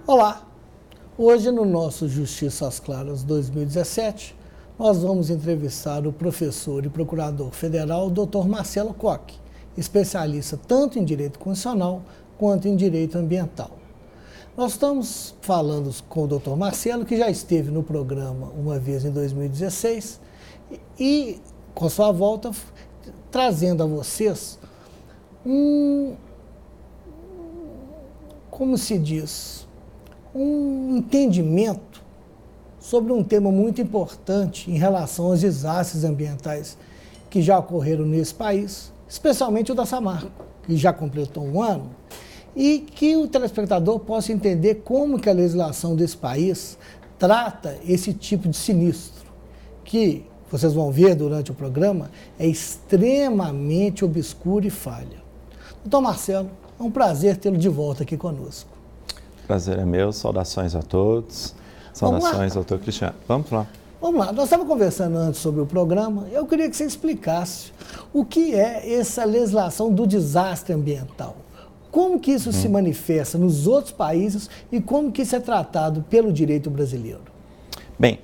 Olá! Hoje no nosso Justiça às Claras 2017, nós vamos entrevistar o professor e procurador federal Dr. Marcelo Koch, especialista tanto em direito constitucional quanto em direito ambiental. Nós estamos falando com o Dr. Marcelo, que já esteve no programa uma vez em 2016 e, com sua volta, trazendo a vocês como se diz, um entendimento sobre um tema muito importante em relação aos desastres ambientais que já ocorreram nesse país, especialmente o da Samarco, que já completou um ano, e que o telespectador possa entender como que a legislação desse país trata esse tipo de sinistro, que, vocês vão ver durante o programa, é extremamente obscuro e falha. Doutor Marcelo, é um prazer tê-lo de volta aqui conosco. Prazer é meu, saudações a todos, saudações, doutor Cristiano. Vamos lá. Vamos lá, nós estávamos conversando antes sobre o programa, eu queria que você explicasse o que é essa legislação do desastre ambiental. Como que isso se manifesta nos outros países e como que isso é tratado pelo direito brasileiro? Bem,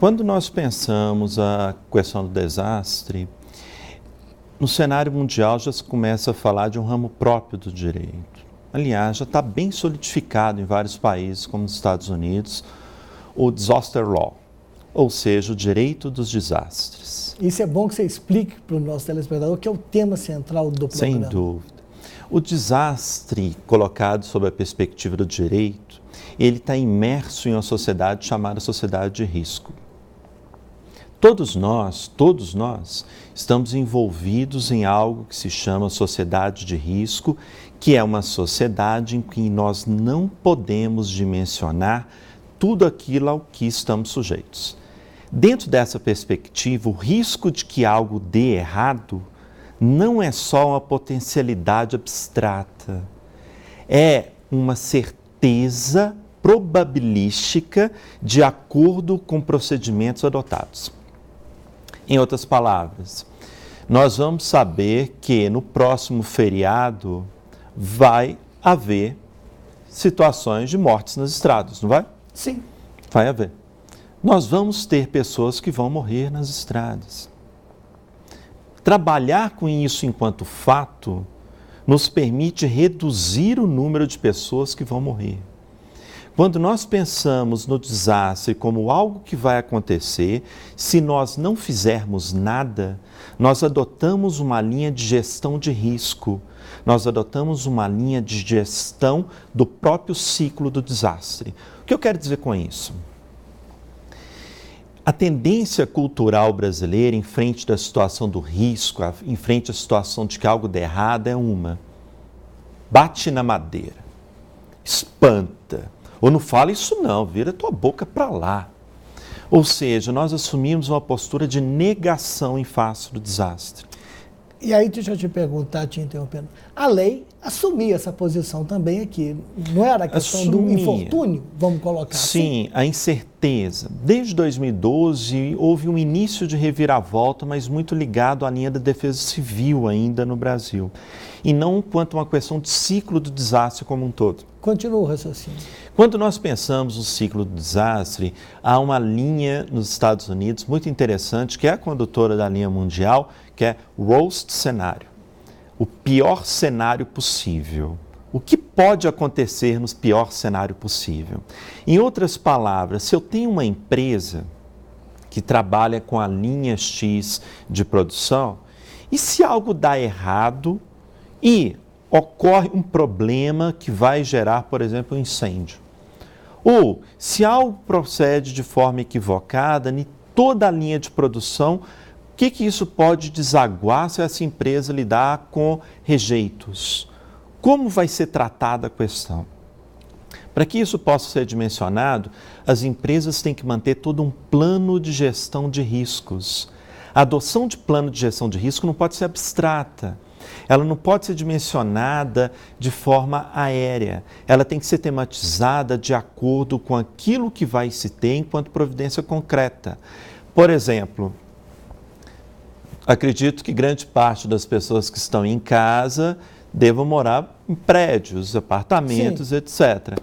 quando nós pensamos a questão do desastre, no cenário mundial já se começa a falar de um ramo próprio do direito. Aliás, já está bem solidificado em vários países, como nos Estados Unidos, o Disaster Law, ou seja, o direito dos desastres. Isso é bom que você explique para o nosso telespectador, que é o tema central do programa. Sem dúvida. O desastre, colocado sob a perspectiva do direito, ele está imerso em uma sociedade chamada sociedade de risco. Todos nós, estamos envolvidos em algo que se chama sociedade de risco, que é uma sociedade em que nós não podemos dimensionar tudo aquilo ao que estamos sujeitos. Dentro dessa perspectiva, o risco de que algo dê errado não é só uma potencialidade abstrata, é uma certeza probabilística de acordo com procedimentos adotados. Em outras palavras, nós vamos saber que no próximo feriado vai haver situações de mortes nas estradas, não vai? Sim. Vai haver. Nós vamos ter pessoas que vão morrer nas estradas. Trabalhar com isso enquanto fato nos permite reduzir o número de pessoas que vão morrer. Quando nós pensamos no desastre como algo que vai acontecer, se nós não fizermos nada, nós adotamos uma linha de gestão de risco, nós adotamos uma linha de gestão do próprio ciclo do desastre. O que eu quero dizer com isso? A tendência cultural brasileira em frente da situação do risco, em frente à situação de que algo dê errado é uma: bate na madeira, espanta, ou não fala isso não, vira tua boca para lá. Ou seja, nós assumimos uma postura de negação em face do desastre. E aí, deixa eu te perguntar, te interrompendo, a lei assumia essa posição também aqui, não era a questão do infortúnio, vamos colocar assim? Sim, a incerteza. Desde 2012 houve um início de reviravolta, mas muito ligado à linha da defesa civil ainda no Brasil, e não quanto a uma questão de ciclo do desastre como um todo. Continua o raciocínio. Quando nós pensamos no ciclo do desastre, há uma linha nos Estados Unidos muito interessante, que é a condutora da linha mundial, que é worst cenário, o pior cenário possível. O que pode acontecer no pior cenário possível? Em outras palavras, se eu tenho uma empresa que trabalha com a linha X de produção, e se algo dá errado e ocorre um problema que vai gerar, por exemplo, um incêndio, ou se algo procede de forma equivocada em toda a linha de produção, o que isso pode desaguar se essa empresa lidar com rejeitos? Como vai ser tratada a questão? Para que isso possa ser dimensionado, as empresas têm que manter todo um plano de gestão de riscos. A adoção de plano de gestão de risco não pode ser abstrata. Ela não pode ser dimensionada de forma aérea. Ela tem que ser tematizada de acordo com aquilo que vai se ter enquanto providência concreta. Por exemplo, acredito que grande parte das pessoas que estão em casa devam morar em prédios, apartamentos, sim, etc.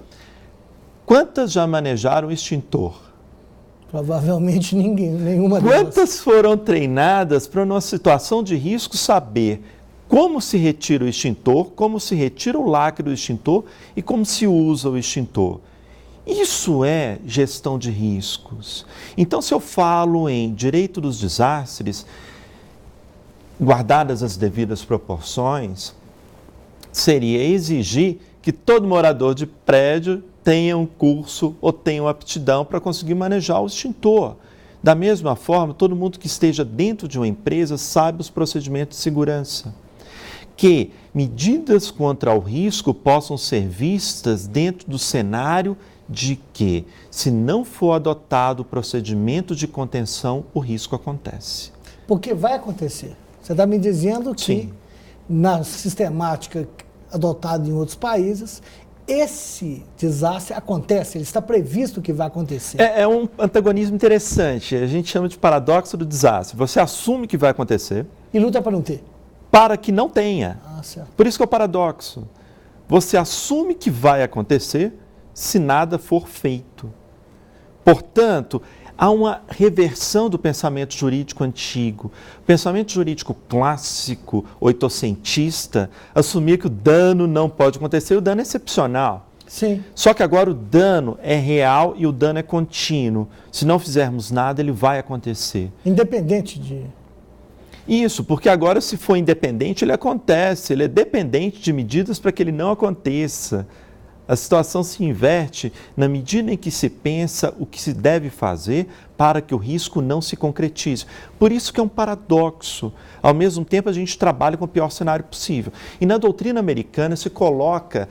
Quantas já manejaram extintor? Provavelmente ninguém, nenhuma delas. Quantas foram treinadas para, numa situação de risco, saber como se retira o extintor, como se retira o lacre do extintor e como se usa o extintor? Isso é gestão de riscos. Então, se eu falo em direito dos desastres, guardadas as devidas proporções, seria exigir que todo morador de prédio tenha um curso ou tenha uma aptidão para conseguir manejar o extintor. Da mesma forma, todo mundo que esteja dentro de uma empresa sabe os procedimentos de segurança. Que medidas contra o risco possam ser vistas dentro do cenário de que, se não for adotado o procedimento de contenção, o risco acontece. Porque vai acontecer. Você está me dizendo que, sim, na sistemática adotada em outros países, esse desastre acontece, ele está previsto que vai acontecer. É um antagonismo interessante, a gente chama de paradoxo do desastre. Você assume que vai acontecer. E luta para não ter. Para que não tenha. Certo. Por isso que é o paradoxo. Você assume que vai acontecer se nada for feito. Portanto, há uma reversão do pensamento jurídico antigo. O pensamento jurídico clássico, oitocentista, assumia que o dano não pode acontecer, o dano é excepcional. Sim. Só que agora o dano é real e o dano é contínuo. Se não fizermos nada, ele vai acontecer. Independente de... Isso, porque agora, se for independente, ele acontece. Ele é dependente de medidas para que ele não aconteça. A situação se inverte na medida em que se pensa o que se deve fazer para que o risco não se concretize. Por isso que é um paradoxo. Ao mesmo tempo, a gente trabalha com o pior cenário possível. E na doutrina americana se coloca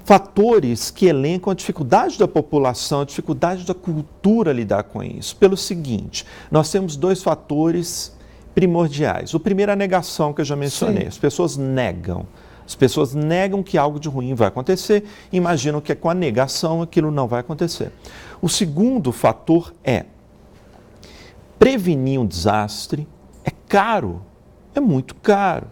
fatores que elencam a dificuldade da população, a dificuldade da cultura a lidar com isso. Pelo seguinte, nós temos dois fatores primordiais. O primeiro é a negação, que eu já mencionei. Sim. As pessoas negam. As pessoas negam que algo de ruim vai acontecer, imaginam que com a negação aquilo não vai acontecer. O segundo fator é prevenir um desastre é caro, é muito caro.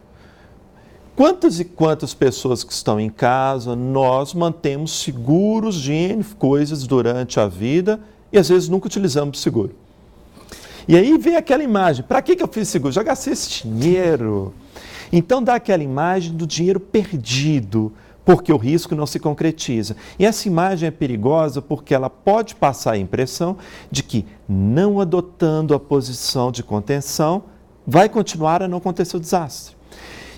Quantas e quantas pessoas que estão em casa nós mantemos seguros de N coisas durante a vida e às vezes nunca utilizamos o seguro? E aí vem aquela imagem, para que eu fiz seguro? Já gastei esse dinheiro. Então dá aquela imagem do dinheiro perdido, porque o risco não se concretiza. E essa imagem é perigosa porque ela pode passar a impressão de que, não adotando a posição de contenção, vai continuar a não acontecer o desastre.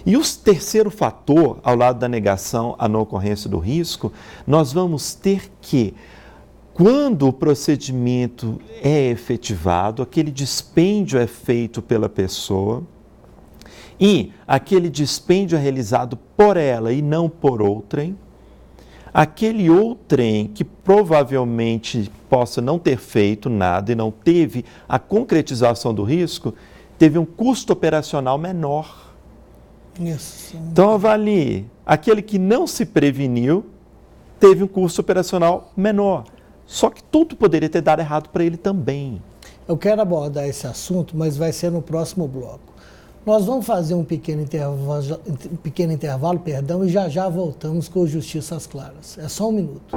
E o terceiro fator, ao lado da negação à não ocorrência do risco, nós vamos ter que, quando o procedimento é efetivado, aquele dispêndio é feito pela pessoa, e aquele dispêndio é realizado por ela e não por outrem, aquele outrem que provavelmente possa não ter feito nada e não teve a concretização do risco, teve um custo operacional menor. Isso. Então avalie, aquele que não se preveniu teve um custo operacional menor, só que tudo poderia ter dado errado para ele também. Eu quero abordar esse assunto, mas vai ser no próximo bloco. Nós vamos fazer um pequeno intervalo, e já voltamos com o Justiça às Claras. É só um minuto.